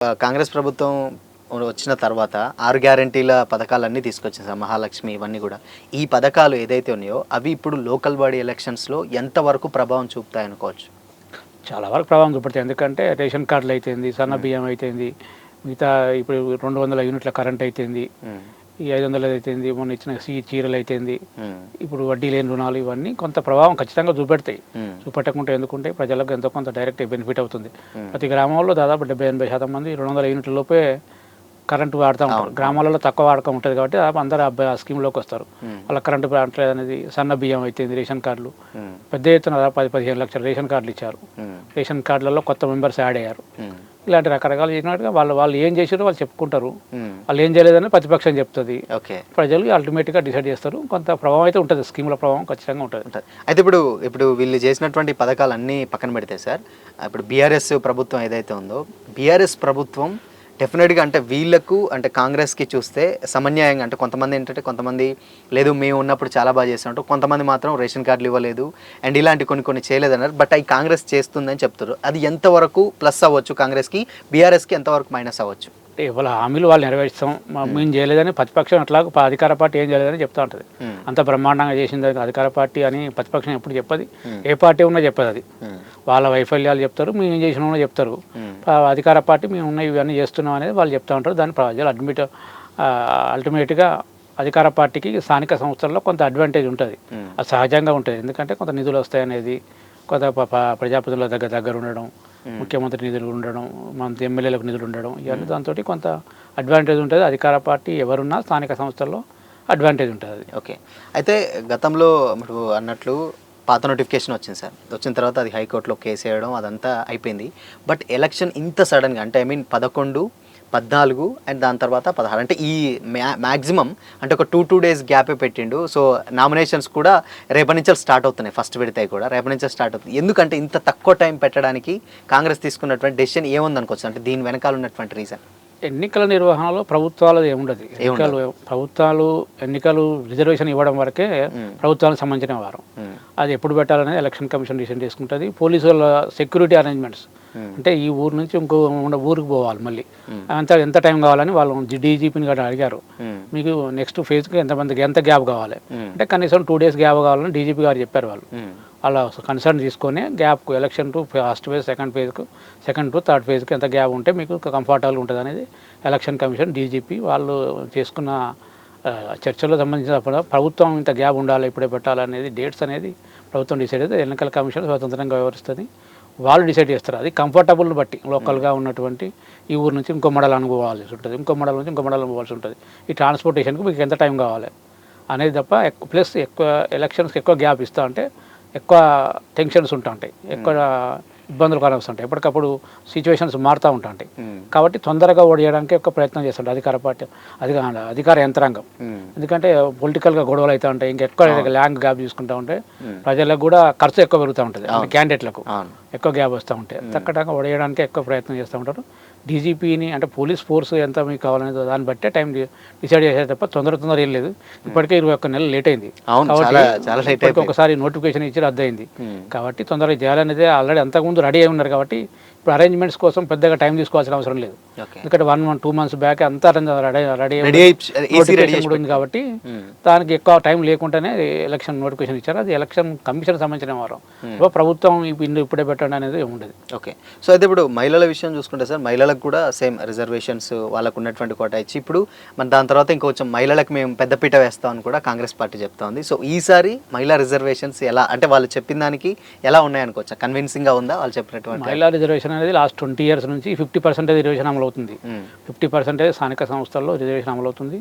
కాంగ్రెస్ ప్రభుత్వం వచ్చిన తర్వాత 6 గ్యారంటీల పథకాలన్నీ తీసుకొచ్చింది సార్. మహాలక్ష్మి ఇవన్నీ కూడా. ఈ పథకాలు ఏదైతే ఉన్నాయో అవి ఇప్పుడు లోకల్ బాడీ ఎలక్షన్స్‌లో ఎంతవరకు ప్రభావం చూపుతాయనుకోవచ్చు? చాలా వరకు ప్రభావం చూపడతాయి. ఎందుకంటే రేషన్ కార్డులు అయితేంది, సన్న బియ్యం అయితేంది, మిగతా ఇప్పుడు 200 యూనిట్ల కరెంట్ అయితేంది, ఈ 500 అయితేంది, మొన్న ఇచ్చిన చీరలు అయితేంది, ఇప్పుడు వడ్డీ లేని రుణాలు ఇవన్నీ కొంత ప్రభావం ఖచ్చితంగా చూపెడతాయి. చూపెట్టకుంటే ఎందుకుంటే ప్రజలకు ఎంతో కొంత డైరెక్ట్ బెనిఫిట్ అవుతుంది. ప్రతి గ్రామంలో దాదాపు 70-80% మంది 200 యూనిట్ల లోపే కరెంటు వాడుతూ ఉంటారు. గ్రామాలలో తక్కువ వాడకం ఉంటుంది కాబట్టి అందరూ ఆ స్కీమ్లోకి వస్తారు. వాళ్ళ కరెంటు రావట్లేదు అనేది. సన్న బియ్యం అయితే రేషన్ కార్డులు పెద్ద ఎత్తున 10-15 లక్షల రేషన్ కార్డులు ఇచ్చారు. రేషన్ కార్డులలో కొత్త మెంబర్స్ యాడ్ అయ్యారు. ఇలాంటి రకరకాలు చేసినట్టుగా వాళ్ళు ఏం చేసారో వాళ్ళు చెప్పుకుంటారు. వాళ్ళు ఏం చేయలేదని ప్రతిపక్షం చెప్తుంది. ప్రజలు అల్టిమేట్గా డిసైడ్ చేస్తారు. కొంత ప్రభావం అయితే ఉంటుంది. స్కీముల ప్రభావం ఖచ్చితంగా ఉంటుంది. అయితే ఇప్పుడు వీళ్ళు చేసినటువంటి పథకాలు అన్నీ పక్కన పెడితే సార్, ఇప్పుడు బీఆర్ఎస్ ప్రభుత్వం ఏదైతే ఉందో, బీఆర్ఎస్ ప్రభుత్వం డెఫినెట్గా అంటే వీళ్ళకు అంటే కాంగ్రెస్కి చూస్తే సమన్యాయంగా, అంటే కొంతమంది ఏంటంటే కొంతమంది లేదు మేము ఉన్నప్పుడు చాలా బాగా చేస్తున్నట్టు, కొంతమంది మాత్రం రేషన్ కార్డులు ఇవ్వలేదు అండ్ ఇలాంటి కొన్ని చేయలేదన్నారు. బట్ అవి కాంగ్రెస్ చేస్తుందని చెప్తారు. అది ఎంతవరకు ప్లస్ అవ్వచ్చు కాంగ్రెస్కి, బీఆర్ఎస్కి ఎంతవరకు మైనస్ అవ్వచ్చు? వాళ్ళ హామీలు వాళ్ళు నెరవేర్స్తాం, మేము చేయలేదని ప్రతిపక్షం అట్లా అధికార పార్టీ ఏం చేయలేదని చెప్తా ఉంటుంది. అంత బ్రహ్మాండంగా చేసింది అధికార పార్టీ అని ప్రతిపక్షం ఎప్పుడు చెప్పదు. ఏ పార్టీ ఉన్నా చెప్పదు. అది వాళ్ళ వైఫల్యాలు చెప్తారు, మేము ఏం చేసినా చెప్తారు. అధికార పార్టీ మేము ఉన్న ఇవన్నీ చేస్తున్నాం అనేది వాళ్ళు చెప్తూ ఉంటారు. దాని ప్రజలు అల్టిమేట్గా అధికార పార్టీకి స్థానిక సంస్థల్లో కొంత అడ్వాంటేజ్ ఉంటుంది. అది సహజంగా ఉంటుంది. ఎందుకంటే కొంత నిధులు వస్తాయనేది, కొంత ప్రజాప్రతినిధుల దగ్గర ఉండడం, ముఖ్యమంత్రి నిధులు ఉండడం, మన ఎమ్మెల్యేలకు నిధులు ఉండడం, ఇవన్నీ దాంతో కొంత అడ్వాంటేజ్ ఉంటుంది. అధికార పార్టీ ఎవరున్నా స్థానిక సంస్థల్లో అడ్వాంటేజ్ ఉంటుంది. ఓకే. అయితే గతంలో ఇప్పుడు అన్నట్లు పాత నోటిఫికేషన్ వచ్చింది సార్. వచ్చిన తర్వాత అది హైకోర్టులో కేసు వేయడం అదంతా అయిపోయింది. బట్ ఎలక్షన్ ఇంత సడన్గా అంటే 11, 14 అండ్ దాని తర్వాత 16 అంటే ఈ మ్యాక్సిమం అంటే ఒక 2 డేస్ గ్యాపే పెట్టిండు. సో నామినేషన్స్ కూడా రేపటి నుంచి స్టార్ట్ అవుతున్నాయి. ఫస్ట్ విడతాయి కూడా రేపటి నుంచి స్టార్ట్ అవుతుంది. ఎందుకంటే ఇంత తక్కువ టైం పెట్టడానికి కాంగ్రెస్ తీసుకున్నటువంటి డెసిషన్ ఏముందనుకోవచ్చు? అంటే దీని వెనకాల ఉన్నటువంటి రీజన్? ఎన్నికల నిర్వహణలో ప్రభుత్వాలు ఏముండదు. ఎన్నికలు రిజర్వేషన్ ఇవ్వడం వరకే ప్రభుత్వానికి సంబంధించిన వారం. అది ఎప్పుడు పెట్టాలనేది ఎలక్షన్ కమిషన్ డిసిషన్ చేసుకుంటుంది. పోలీసుల సెక్యూరిటీ అరేంజ్మెంట్స్ అంటే ఈ ఊరు నుంచి ఇంకో ఊరికి పోవాలి, మళ్ళీ ఎంత టైం కావాలని వాళ్ళు డీజీపీని కూడా అడిగారు. మీకు నెక్స్ట్ ఫేజ్కి ఎంత గ్యాప్ కావాలి అంటే కనీసం 2 డేస్ గ్యాప్ కావాలని డీజీపీ గారు చెప్పారు. వాళ్ళ కన్సర్న్ తీసుకొని గ్యాప్కు election to first phase, second to third ఫేజ్కి ఎంత గ్యాప్ ఉంటే మీకు కంఫర్టబుల్గా ఉంటుంది అనేది ఎలక్షన్ కమిషన్, డీజీపీ వాళ్ళు చేసుకున్న చర్చల్లో సంబంధించిన ప్రభుత్వం ఇంత గ్యాప్ ఉండాలి, ఇప్పుడే పెట్టాలనేది డేట్స్ అనేది ప్రభుత్వం డిసైడ్ అయితే ఎన్నికల కమిషన్ స్వతంత్రంగా వ్యవహరిస్తుంది. వాళ్ళు డిసైడ్ చేస్తారు. అది కంఫర్టబుల్ని బట్టి లోకల్గా ఉన్నటువంటి ఈ ఊరు నుంచి ఇంకో మండలానికి పోవాల్సి ఉంటుంది, ఇంకో మండలం నుంచి ఇంకో మండలం పోవాల్సి ఉంటుంది. ఈ ట్రాన్స్పోర్టేషన్కి మీకు ఎంత టైం కావాలి అనేది తప్ప ప్లస్ ఎక్కువ ఎలక్షన్స్కి ఎక్కువ గ్యాప్ ఇస్తా అంటే ఎక్కువ టెన్షన్స్ ఉంటాయి, ఎక్కువ ఇబ్బందులు కనిపిస్తుంటాయి, ఎప్పటికప్పుడు సిచ్యువేషన్స్ మారుతూ ఉంటాయి. కాబట్టి తొందరగా ఓడియడానికి ఎక్కువ ప్రయత్నం చేస్తుంటాయి అధికార పార్టీ, అధికార యంత్రాంగం. ఎందుకంటే పొలిటికల్గా గొడవలు అవుతూ ఉంటాయి, ఇంకెక్కువ ల్యాంగ్ గ్యాప్ తీసుకుంటూ ఉంటే ప్రజలకు కూడా ఖర్చు ఎక్కువ పెరుగుతూ ఉంటుంది, క్యాండిడేట్లకు ఎక్కువ గ్యాప్ వస్తూ ఉంటాయి. తక్కడంగా ఓడియడానికి ఎక్కువ ప్రయత్నం చేస్తూ ఉంటారు. డీజీపీని అంటే పోలీస్ ఫోర్స్ ఎంత మీకు కావాలనే దాన్ని బట్టే టైం డిసైడ్ చేసే తప్ప తొందర ఏం లేదు. ఇప్పటికే 21 నెలలు లేట్ అయింది కాబట్టి ఒకసారి నోటిఫికేషన్ ఇచ్చి రద్దు అయింది. కాబట్టి తొందరగా చేయాలనేది ఆల్రెడీ అంతకుముందు రెడీ అయి ఉన్నారు. కాబట్టి ఇప్పుడు అరేంజ్మెంట్స్ కోసం పెద్దగా టైం తీసుకోవాల్సిన అవసరం లేదు. ఎందుకంటే 1-2 months బ్యాక్ అంతా రెడీ ఉంది కాబట్టి దానికి ఎక్కువ టైం లేకుండానే ఎలక్షన్ నోటిఫికేషన్ ఇచ్చారు. అది ఎలక్షన్ కమిషన్ సంబంధించిన వారం. ప్రభుత్వం ఇప్పుడే పెట్టండి అనేది ఉండదు. ఓకే. సో అయితే ఇప్పుడు మహిళల విషయం చూసుకుంటే సార్, మహిళలకు కూడా సేమ్ రిజర్వేషన్స్ వాళ్ళకు ఉన్నటువంటి కోట ఇచ్చి ఇప్పుడు మన దాని తర్వాత ఇంకొంచెం మహిళలకు మేము పెద్దపీట వేస్తామని కూడా కాంగ్రెస్ పార్టీ చెప్తా ఉంది. సో ఈసారి మహిళా రిజర్వేషన్స్ ఎలా అంటే వాళ్ళు చెప్పిన దానికి ఎలా ఉన్నాయనుకోవచ్చా? కన్విన్సింగ్గా ఉందా వాళ్ళు చెప్పినటువంటి? మహిళా రిజర్వేషన్ అనేది లాస్ట్ 20 years నుంచి 50% రిజర్వేషన్ అమలవుతుంది. 50% స్థానిక సంస్థల్లో రిజర్వేషన్ అమలవుతుంది.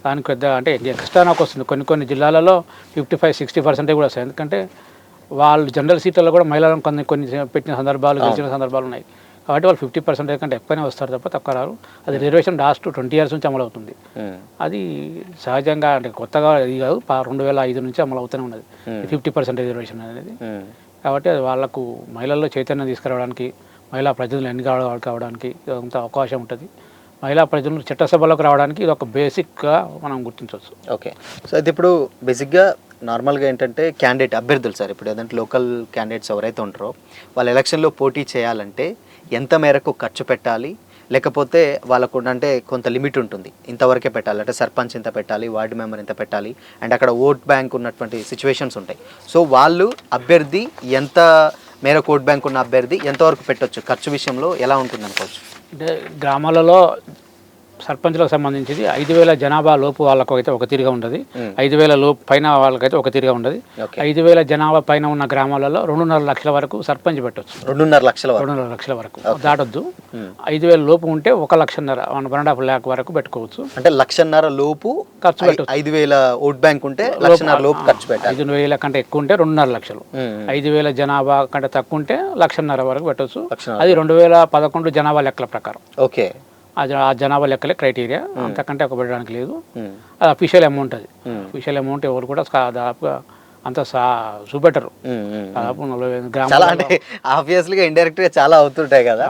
దానికి పెద్ద అంటే ఎక్స్ట్రా నాకు వస్తుంది. కొన్ని జిల్లాలలో 55-60% కూడా వస్తాయి. ఎందుకంటే వాళ్ళు జనరల్ సీట్లలో కూడా మహిళలను కొన్ని పెట్టిన సందర్భాలు, గెలిచిన సందర్భాలు ఉన్నాయి. కాబట్టి వాళ్ళు 50% కంటే ఎక్కువనే వస్తారు తప్ప తక్కువ రారు. అది రిజర్వేషన్ లాస్ట్ 20 years నుంచి అమలవుతుంది. అది సహజంగా అంటే కొత్తగా ఇది కాదు, 2005 నుంచి అమలవుతూనే ఉన్నది 50% రిజర్వేషన్ అనేది. కాబట్టి అది వాళ్లకు మహిళల్లో చైతన్యం తీసుకురావడానికి, మహిళా ప్రతినిధులు ఎన్నిక కావడానికి కొంత అవకాశం ఉంటుంది. మహిళా ప్రజలు చట్టసభలోకి రావడానికి ఇది ఒక బేసిక్గా మనం గుర్తించవచ్చు. ఓకే. సో అయితే ఇప్పుడు బేసిక్గా నార్మల్గా ఏంటంటే క్యాండిడేట్ అభ్యర్థులు సార్, ఇప్పుడు ఏదంటే లోకల్ క్యాండిడేట్స్ ఎవరైతే ఉంటారో వాళ్ళు ఎలక్షన్లో పోటీ చేయాలంటే ఎంత మేరకు ఖర్చు పెట్టాలి, లేకపోతే వాళ్ళకు అంటే కొంత లిమిట్ ఉంటుంది, ఇంతవరకే పెట్టాలి, అంటే సర్పంచ్ ఇంత పెట్టాలి, వార్డు మెంబర్ ఇంత పెట్టాలి, అండ్ అక్కడ ఓట్ బ్యాంక్ ఉన్నటువంటి సిచ్యువేషన్స్ ఉంటాయి. సో వాళ్ళు అభ్యర్థి ఎంత మేరకు ఓట్ బ్యాంక్ ఉన్న అభ్యర్థి ఎంతవరకు పెట్టొచ్చు, ఖర్చు విషయంలో ఎలా ఉంటుంది అనుకోవచ్చు? అంటే గ్రామాలలో సర్పంచ్లకు సంబంధించింది 5,000 జనాభా లోపు వాళ్ళకు అయితే ఒక తీరుగా ఉంటుంది, 5,000 లోపు పైన వాళ్ళకైతే ఒక తీరుగా ఉంటుంది. 5,000 జనాభా పైన ఉన్న గ్రామాలలో 2.5 లక్షల వరకు సర్పంచ్ పెట్టవచ్చు. 2.5 లక్షల వరకు దాటొద్దు. 5,000 లోపు ఉంటే 1,50,000 1.5 lakh వరకు పెట్టుకోవచ్చు. అంటే 1,50,000 లోపు ఖర్చు పెట్టవచ్చు. 5,000 ఓట్ బ్యాంక్ ఉంటే 1,50,000 లోపు ఖర్చు పెట్టాలి. 5,000 కంటే ఎక్కువ ఉంటే 2.5 లక్షలు, 5,000 జనాభా కంటే తక్కువ ఉంటే 1,50,000 వరకు పెట్టవచ్చు. అది 2011 జనాభా లెక్కల ప్రకారం. ఓకే, అది ఆ జనాభా లెక్కలే క్రైటీరియా, అంతకంటే ఒక పెట్టడానికి లేదు. అది అఫీషియల్ అమౌంట్, అది అఫీషియల్ అమౌంట్ ఎవరు కూడా దాదాపుగా అంత చూపెట్టరు. దాదాపు 45 గ్రామాలు. చాలా అంటే ఆబ్వియస్లీగా ఇండైరెక్ట్ గా చాలా అవుతుంటాయి కదా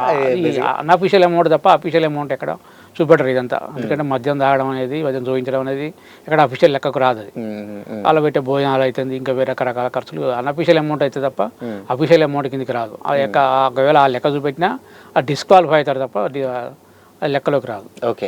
అన్అఫీషియల్ అమౌంట్ తప్ప అఫీషియల్ అమౌంట్ ఎక్కడ చూపెట్టరు ఇదంతా. ఎందుకంటే మద్యం తాగడం అనేది, మద్యం చూపించడం అనేది ఎక్కడ అఫీషియల్ లెక్కకు రాదు. అది అలా పెట్టే భోజనాలు అవుతుంది, ఇంకా వేరే రకరకాల ఖర్చులు అన్అఫీషియల్ అమౌంట్ అయితే తప్ప అఫీషియల్ అమౌంట్ కిందకి రాదు. ఆ లెక్క ఒకవేళ ఆ లెక్క చూపెట్టినా ఆ డిస్క్వాలిఫై అవుతారు తప్ప అది లెక్కలోకి రాదు. ఓకే,